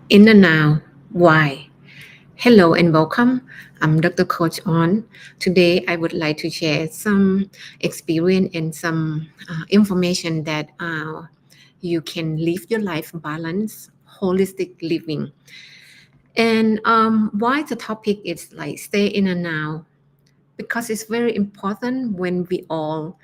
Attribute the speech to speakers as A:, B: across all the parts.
A: In the now, why? Hello and welcome. I'm Dr. Coach On. Today, I would like to share some experience and some information that you can live your life balance, holistic living. And why the topic is like stay in the now? Because it's very important when we all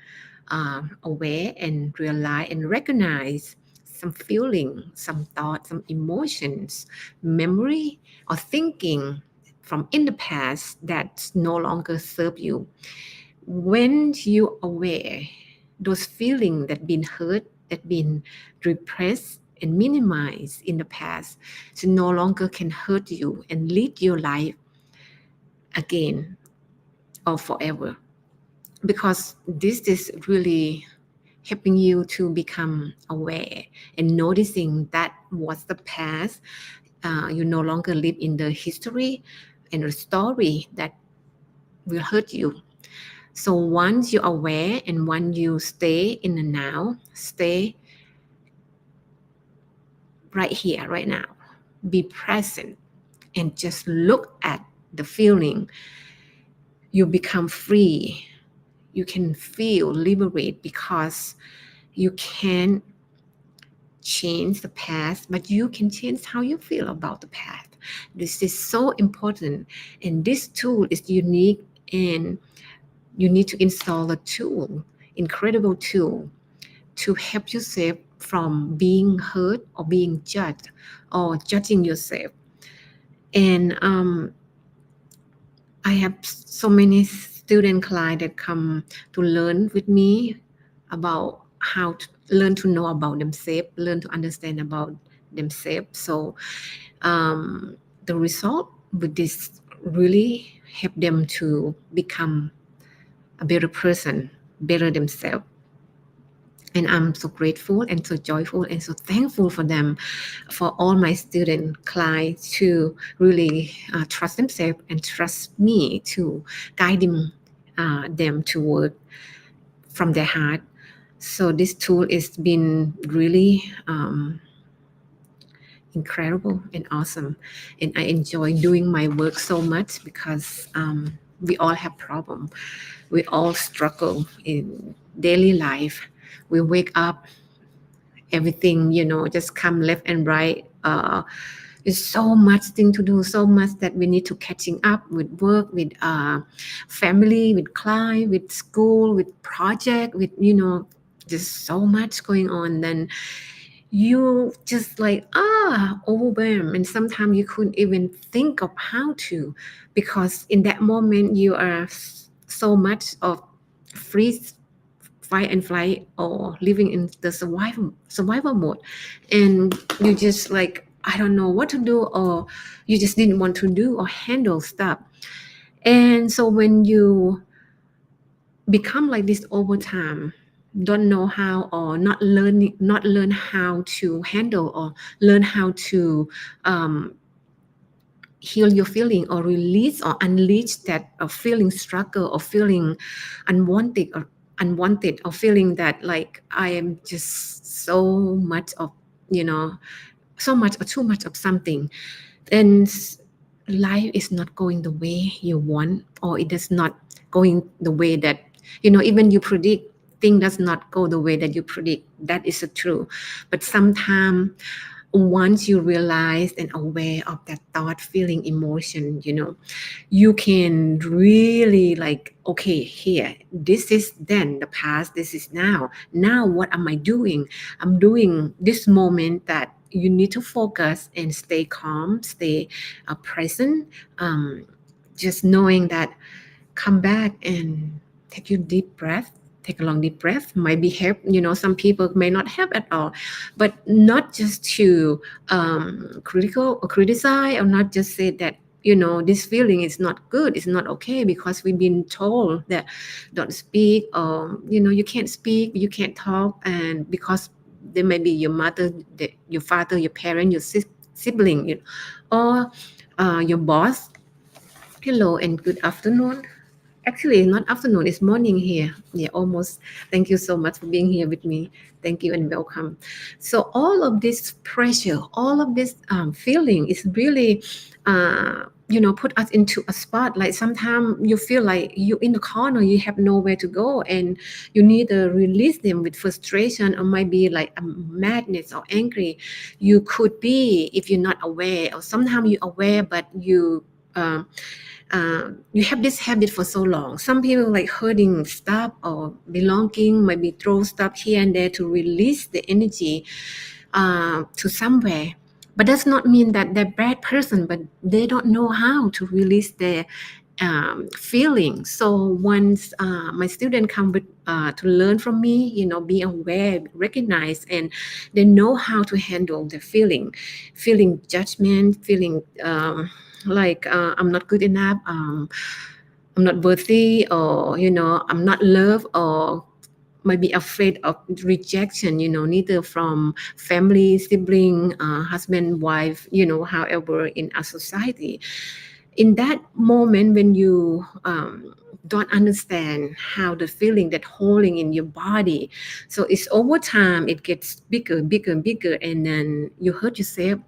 A: aware and realize and recognize some feeling, some thoughts, some emotions, memory, or thinking from in the past that no longer serve you. When you aware those feelings that been hurt, that been repressed and minimized in the past, so no longer can hurt you and lead your life again or forever. Because this is really helping you to become aware and noticing that was the past. You no longer live in the history and the story that will hurt you. So once you're aware and once you stay in the now, stay right here, right now, be present and just look at the feeling, you become free. You can feel liberated because you can change the past, but you can change how you feel about the past. This is so important, and this tool is unique, and you need to install a tool, incredible tool, to help yourself from being hurt or being judged or judging yourself. And I have so many student clients that come to learn with me about how to learn to know about themselves, learn to understand about themselves. So the result with this really help them to become a better person, better themselves. And I'm so grateful and so joyful and so thankful for them, for all my student clients to really trust themselves and trust me to guide them to work from their heart. So this tool has been really incredible and awesome, and I enjoy doing my work so much because we all have problems. We all struggle in daily life. We wake up, everything just come left and right. There's so much thing to do, so much that we need to catching up with work, with family, with client, with school, with project, with just so much going on. Then you just like overwhelmed, and sometimes you couldn't even think of how to, because in that moment you are so much of freeze, fight and flight, or living in the survival mode, and you just like, I don't know what to do, or you just didn't want to do or handle stuff. And so when you become like this over time, don't know how, or not learn how to handle, or learn how to heal your feeling, or release or unleash that feeling struggle, or feeling unwanted, or feeling that like I am just so much of, you know so much or too much of something. And life is not going the way you want, or it is not going the way that, even you predict. Thing does not go the way that you predict. That is true. But sometimes, once you realize and aware of that thought, feeling, emotion, you can really like, okay, here, this is then the past, this is now what am I doing? I'm doing this moment that you need to focus and stay calm, stay present. Just knowing that, come back and take your deep breath. Take a long deep breath might be help. Some people may not help at all, but not just to critical or criticize, or not just say that this feeling is not good, it's not okay, because we've been told that don't speak, or you can't speak, you can't talk, and because there may be your mother, your father, your parent, your sibling, or your boss. Hello and good afternoon. Actually, not afternoon, it's morning here. Yeah, almost. Thank you so much for being here with me. Thank you and welcome. So, all of this pressure, all of this feeling is really, put us into a spot. Like sometimes you feel like you're in the corner, you have nowhere to go, and you need to release them with frustration or maybe like a madness or angry. You could be if you're not aware, or sometimes you're aware, but you have this habit for so long. Some people like hurting stuff or belonging, maybe throw stuff here and there to release the energy to somewhere. But does not mean that they're bad person, but they don't know how to release their feeling. So once my student come with to learn from me, be aware, recognize, and they know how to handle the feeling judgment, feeling like I'm not good enough, I'm not worthy, or I'm not loved, or might be afraid of rejection, neither from family, sibling, husband, wife, however in our society. In that moment when you don't understand how the feeling that holding in your body, so it's over time it gets bigger, bigger, bigger, and then you hurt yourself,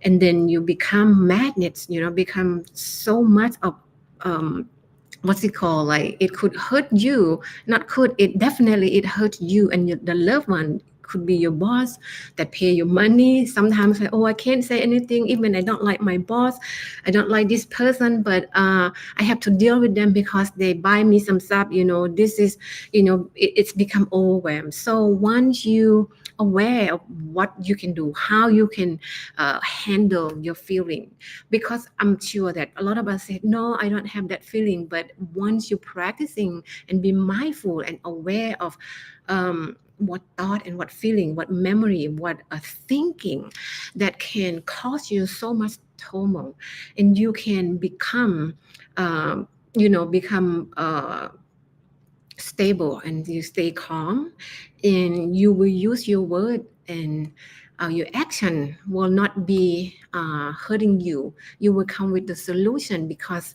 A: and then you become magnets, become so much of um, what's it called, like it could hurt you, not could, it definitely it hurt you and the loved one. Could be your boss that pay your money. Sometimes like, oh, I can't say anything even I don't like my boss, I don't like this person, but I have to deal with them because they buy me some stuff. This is, it's become overwhelmed. So once you aware of what you can do, how you can handle your feeling, because I'm sure that a lot of us said, no, I don't have that feeling. But once you're practicing and be mindful and aware of what thought and what feeling, what memory, what thinking that can cause you so much turmoil, and you can become, become stable, and you stay calm, and you will use your word, and your action will not be hurting you. You will come with the solution, because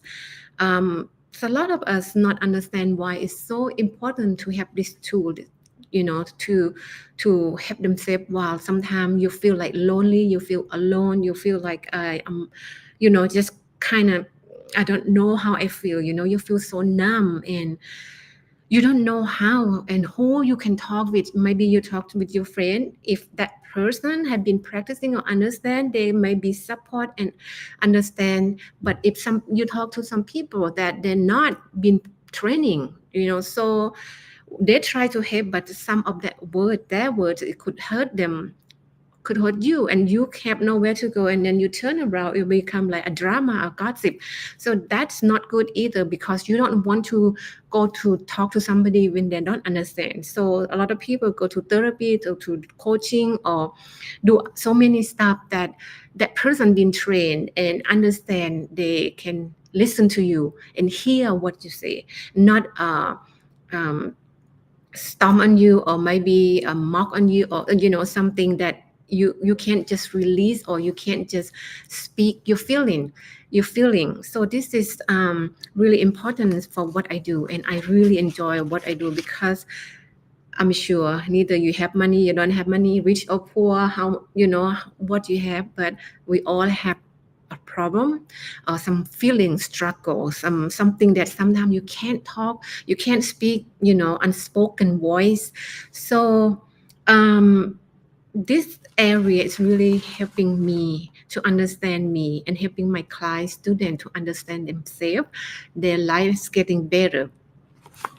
A: so a lot of us not understand why it's so important to have this tool, to help themselves. While sometimes you feel like lonely, you feel alone, you feel like I'm, just kind of, I don't know how I feel. You feel so numb, and you don't know how and who you can talk with. Maybe you talk with your friend. If that person had been practicing or understand, they may be support and understand. But if some you talk to some people that they're not been training, so they try to help, but some of that word, their words, it could hurt them, could hurt you, and you have nowhere to go, and then you turn around, it become like a drama or gossip. So that's not good either, because you don't want to go to talk to somebody when they don't understand. So a lot of people go to therapy, to coaching, or do so many stuff that that person been trained and understand, they can listen to you and hear what you say, not um, stomp on you, or maybe mock on you, or something that you can't just release, or you can't just speak your feeling. So this is really important for what I do, and I really enjoy what I do, because I'm sure neither you have money, you don't have money, rich or poor, how what you have, but we all have a problem, or some feeling struggle, something that sometimes you can't talk, you can't speak, unspoken voice. So um, this area is really helping me to understand me, and helping my client student to understand themselves, their life is getting better.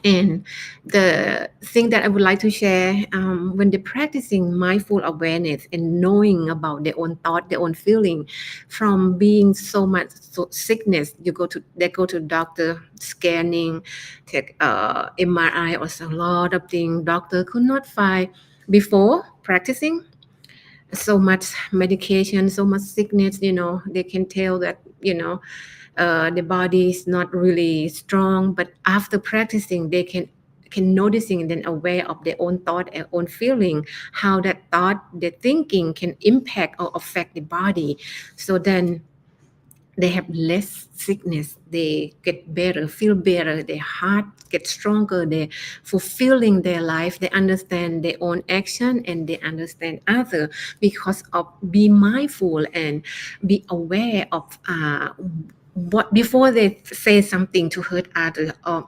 A: And the thing that I would like to share, when they're practicing mindful awareness and knowing about their own thought, their own feeling, from being so much sickness, they go to doctor scanning, take MRI, or a lot of things. Doctor could not find before practicing. So much medication, so much sickness. They can tell that the body is not really strong, but after practicing they can noticing and then aware of their own thought and own feeling, how that thought, their thinking can impact or affect the body. So then they have less sickness, they get better, feel better, their heart gets stronger, they fulfilling their life, they understand their own action and they understand other because of be mindful and be aware of what before they say something to hurt other, or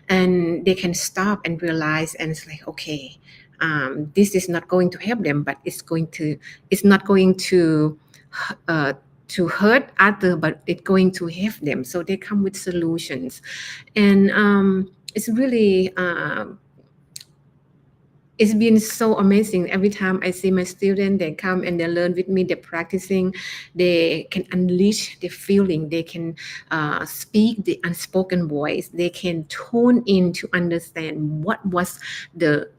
A: and they can stop and realize and it's like, okay, this is not going to help them, but it's not going uh, to hurt other, but it's going to help them. So they come with solutions, and it's really it's been so amazing. Every time I see my students, they come and they learn with me, they're practicing, they can unleash their feeling, they can speak the unspoken voice, they can tune in to understand what was the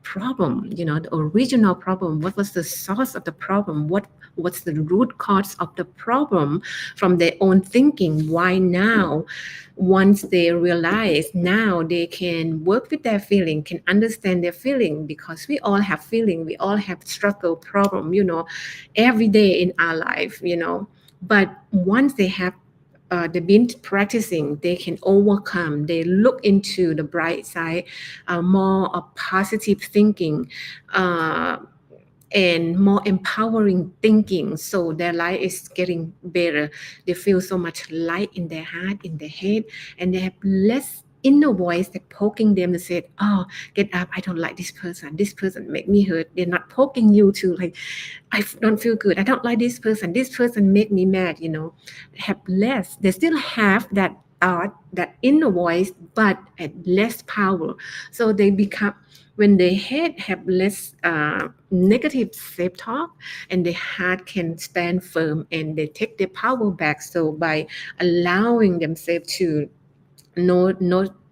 A: problem, the original problem, what was the source of the problem, what's the root cause of the problem from their own thinking. Why now? Once they realize, now they can work with their feeling, can understand their feeling, because we all have feeling, we all have struggle, problem, every day in our life, but once they have they've been practicing, they can overcome, they look into the bright side, more of positive thinking, uh, and more empowering thinking. So their life is getting better. They feel so much light in their heart, in their head, and they have less inner voice that poking them and said, oh, get up, I don't like this person make me hurt. They're not poking you to like, I don't feel good, I don't like this person make me mad, have less. They still have that thought, that inner voice, but at less power. So they become, when the head have less negative self-talk, and the heart can stand firm and they take their power back. So by allowing themselves to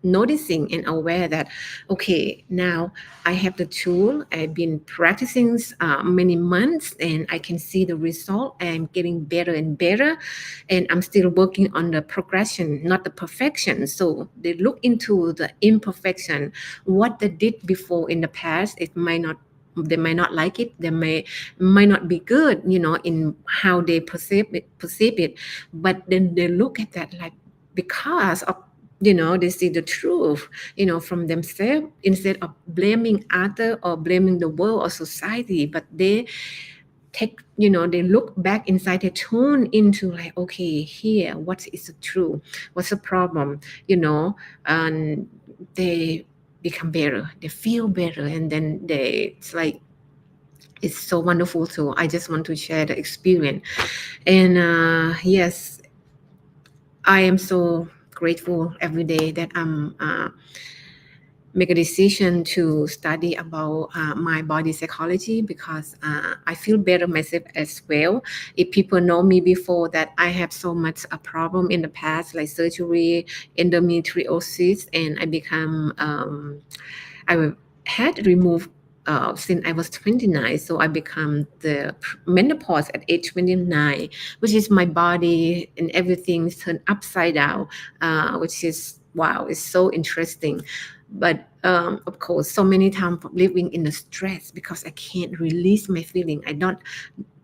A: noticing and aware that, okay, now I have the tool, I've been practicing many months and I can see the result, I'm getting better and better, and I'm still working on the progression, not the perfection. So they look into the imperfection, what they did before in the past. It might not, they might not like it, they might not be good, in how they perceive it, but then they look at that like, because of, they see the truth, from themselves, instead of blaming other or blaming the world or society. But they take, they look back inside, they tune into like, okay, here, what is the truth, what's the problem, and they become better, they feel better, and then it's like, it's so wonderful. So I just want to share the experience. And yes, I am so grateful every day that I'm make a decision to study about my body psychology, because I feel better myself as well. If people know me before, that I have so much a problem in the past, like surgery, endometriosis, and I had removed since I was 29. So I become the menopause at age 29, which is my body and everything turned upside down, which is, wow, it's so interesting. But of course, so many times living in the stress because I can't release my feeling. I don't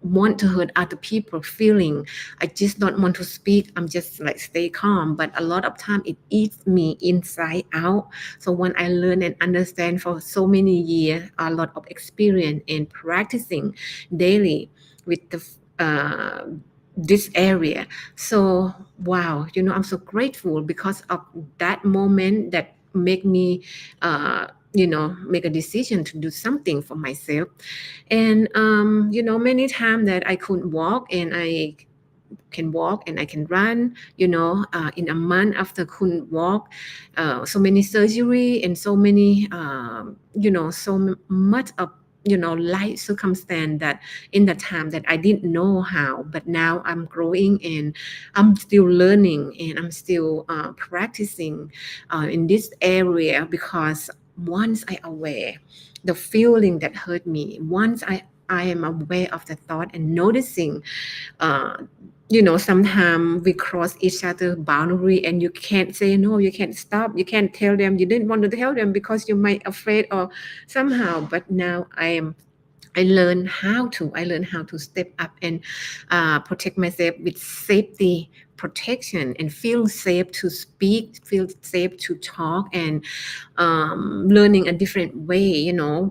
A: want to hurt other people feeling. I just don't want to speak. I'm just like stay calm. But a lot of time it eats me inside out. So when I learn and understand for so many years, a lot of experience and practicing daily with the this area. So wow, I'm so grateful because of that moment that make me make a decision to do something for myself. And many times that I couldn't walk and I can walk and I can run, in a month after couldn't walk, so many surgery and so many, much of, life circumstance that in the time that I didn't know how, but now I'm growing and I'm still learning and I'm still practicing in this area, because once I aware the feeling that hurt me, once I am aware of the thought and noticing, uh, sometimes we cross each other boundary and you can't say no, you can't stop, you can't tell them, you didn't want to tell them because you might afraid or somehow. But now I am I learned how to step up and protect myself with safety protection and feel safe to speak, feel safe to talk, and learning a different way,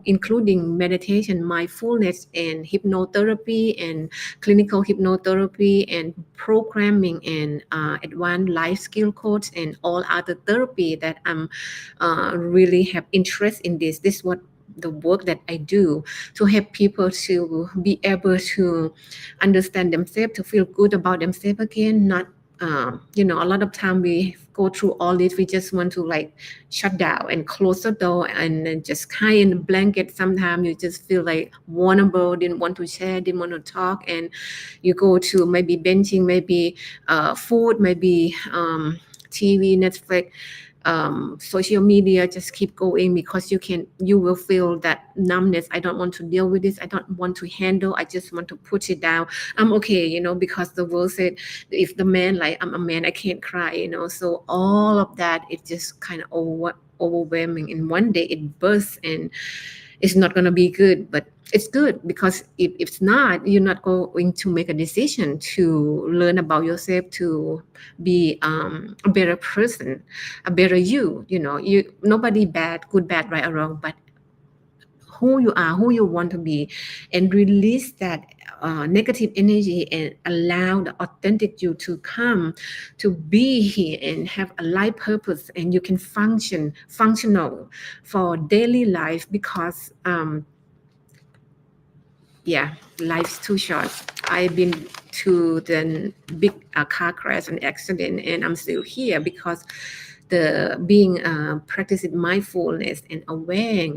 A: including meditation, mindfulness, and hypnotherapy, and clinical hypnotherapy, and programming, and advanced life skill coach, and all other therapy that I'm really have interest in this. This is what the work that I do, to help people to be able to understand themselves, to feel good about themselves again. Not, a lot of time we go through all this, we just want to like shut down and close the door and then just hide in the blanket. Sometimes you just feel like vulnerable, didn't want to share, didn't want to talk, and you go to maybe benching, maybe food, maybe TV, Netflix, social media, just keep going because you will feel that numbness. I don't want to deal with this, I don't want to handle, I just want to put it down. I'm okay, because the world said if the man, like, I'm a man, I can't cry, so all of that, it just kind of overwhelming, and one day it bursts, and it's not going to be good. But it's good, because if it's not, you're not going to make a decision to learn about yourself, to be a better person, a better you nobody bad, good, bad, right or wrong, but who you are, who you want to be, and release that negative energy and allow the authentic you to come to be here and have a life purpose, and you can functional for daily life, because yeah, life's too short. I've been to the big car crash and accident, and I'm still here because the being practicing mindfulness and aware.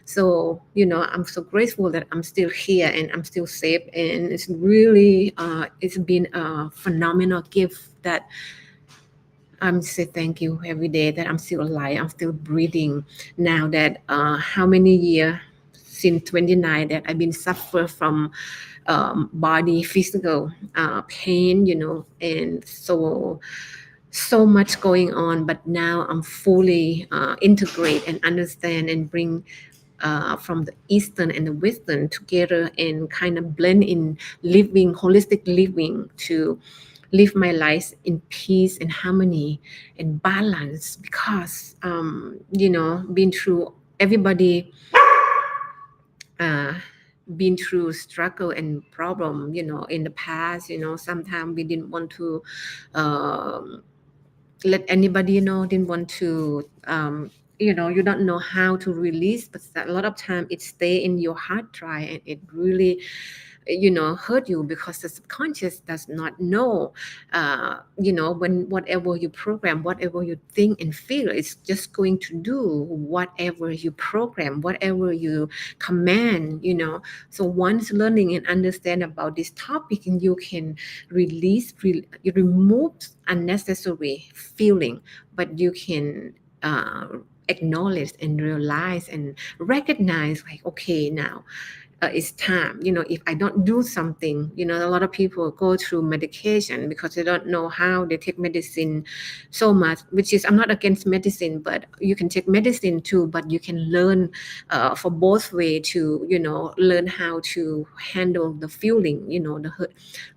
A: So I'm so grateful that I'm still here and I'm still safe, and it's really it's been a phenomenal gift that I'm say thank you every day, that I'm still alive, I'm still breathing. Now that how many years since 29 that I've been suffer from body physical pain, and so much going on, but now I'm fully integrate and understand and bring from the Eastern and the Western together, and kind of blend in living, holistic living, to live my life in peace and harmony and balance, because been through, everybody uh, been through struggle and problem, in the past. Sometimes we didn't want to um, let anybody know, didn't want to you don't know how to release, but a lot of time it stay in your heart dry, and it really hurt you, because the subconscious does not know. When whatever you program, whatever you think and feel, it's just going to do whatever you program, whatever you command. So once learning and understand about this topic, and you can you remove unnecessary feeling, but you can acknowledge and realize and recognize, like, okay, now it's time. If I don't do something, a lot of people go through medication because they don't know how. They take medicine so much, which is, I'm not against medicine, but you can take medicine too, but you can learn for both way to learn how to handle the feeling, the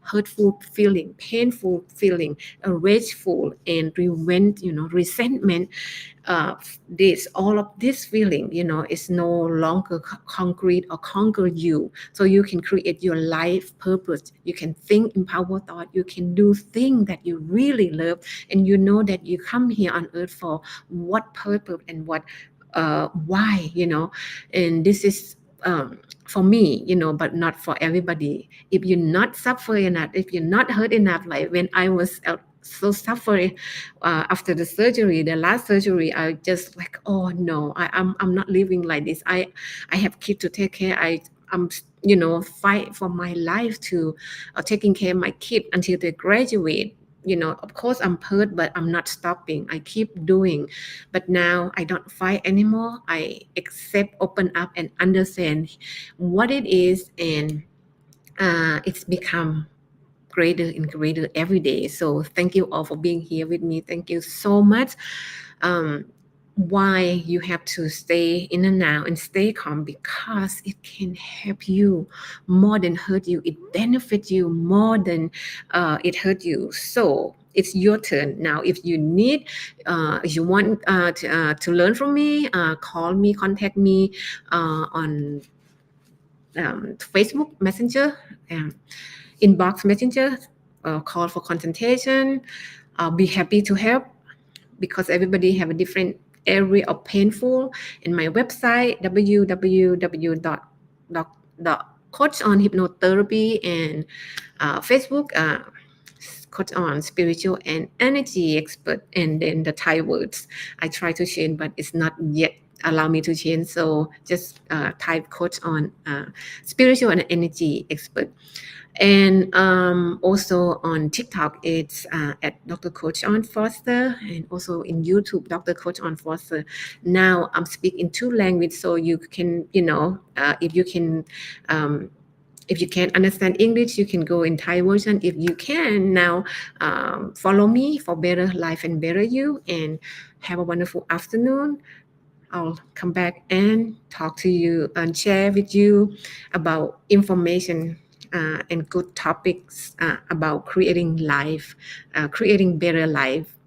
A: hurtful feeling, painful feeling, rageful, and resentment. This all of this feeling, is no longer concrete or conquer you. So you can create your life purpose, you can think empower thought, you can do things that you really love, and you know that you come here on earth for what purpose and what why. And this is for me, but not for everybody. If you're not suffering enough, if you're not hurt enough, like when I was so suffering after the surgery, the last surgery, I just like, oh no, I'm not living like this. I have kids to take care. I'm fight for my life to taking care of my kid until they graduate. Of course I'm hurt, but I'm not stopping, I keep doing. But now I don't fight anymore, I accept, open up, and understand what it is, and it's become greater and greater every day. So thank you all for being here with me. Thank you so much. Um, why you have to stay in the now and stay calm, because it can help you more than hurt you. It benefits you more than it hurt you. So it's your turn now. If you need, if you want to learn from me, call me, contact me on Facebook Messenger, inbox Messenger, call for consultation. I'll be happy to help, because everybody have a different area of painful. In my website, www.coach on hypnotherapy, and Facebook, coach on spiritual and energy expert, and then the Thai words I try to change, but it's not yet allow me to change. So just type coach on spiritual and energy expert. And also on TikTok, it's at Dr. Coach on Foster, and also in YouTube, Dr. Coach on Foster. Now I'm speaking two languages, so you can, if you can understand English, you can go in Thai version. If you can, now follow me for better life and better you. And have a wonderful afternoon. I'll come back and talk to you and share with you about information and good topics about creating life, creating better life